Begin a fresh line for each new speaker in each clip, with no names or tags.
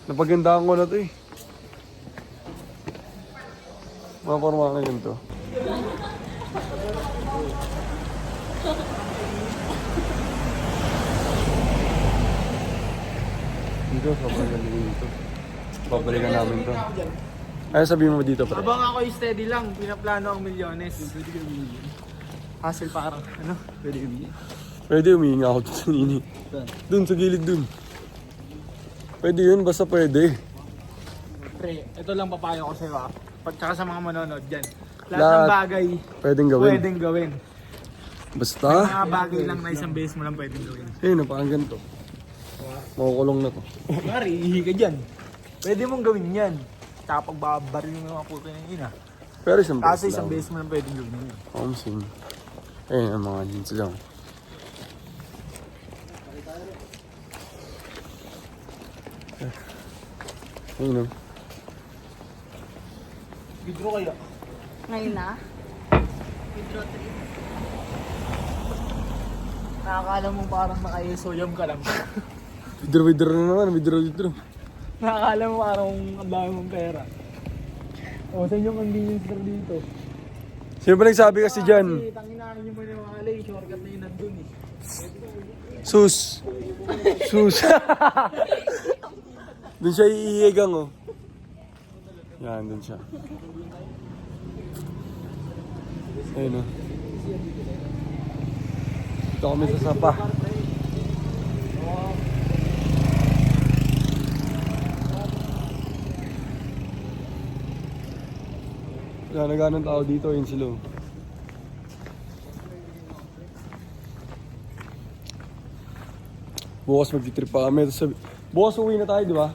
Napagandaan ko na to eh. Mga forma na ganito. Dito, sobrang galing dito. Babalikan namin to. Ay, sabihin mo dito, pre.
Habang ako steady lang, pinaplano ang milyones. Hassle parang, ano? Pwede bigyan.
Pwede humihinga ako dun sa nini. Dun, sa gilid dun. Pwede yun, basta pwede.
Pre, ito lang papayo ko sa'yo ah. Tsaka sa mga manonood dyan. Lahat
Lahat
ng bagay,
pwedeng gawin.
pwedeng gawin.
Basta.
Mga bagay lang na isang beses mo lang pwedeng gawin.
Ayun, parang ganito. Makukulong na to.
Mari, ihi ka dyan. Pwede mong gawin yan. Tsaka pagbabaril mo yung mga puto ng ina.
Pero isang beses
Kasi isang
lang.
beses mo lang pwedeng gawin yan.
Homesing. Ayun ang mga jeans lang. Ayun o.
Vidro kaya?
Ngayon na? Withdraw 3.
Nakakala mo parang naka-soyam ka lang.
Withdraw na naman. Withdraw.
Nakakala mo parang ang dami mong pera. O, saan yung convenience store dito?
Sino ba nagsabi kasi dyan?
Kasi tanginahan nyo mo yung mga alay, shortcut na yun nandun eh.
Sus. Doon siya iigang oh. Yan, doon siya. Ayun oh. Dito kami sa Sapa. Wala na ganun tao dito, yun sila oh. Bukas mag-trip pa kami. Bukas uwi na tayo, di ba?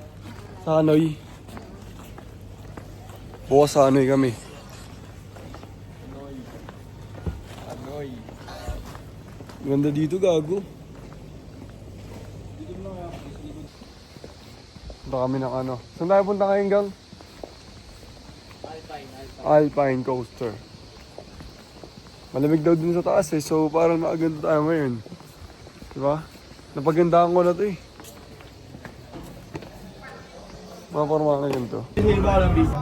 Sa Hanoi. Bukas sa Hanoi kami.
Anoy.
Ganda dito, gago. Punta kami ng ano. Saan tayo punta ngayon, gang? Alpine Coaster. Malamig daw dun sa taas eh. So parang makaganda tayo ngayon. Diba? Napagandaan ko na to eh. Mga forma na ganito.
Hindi ba alam bisa?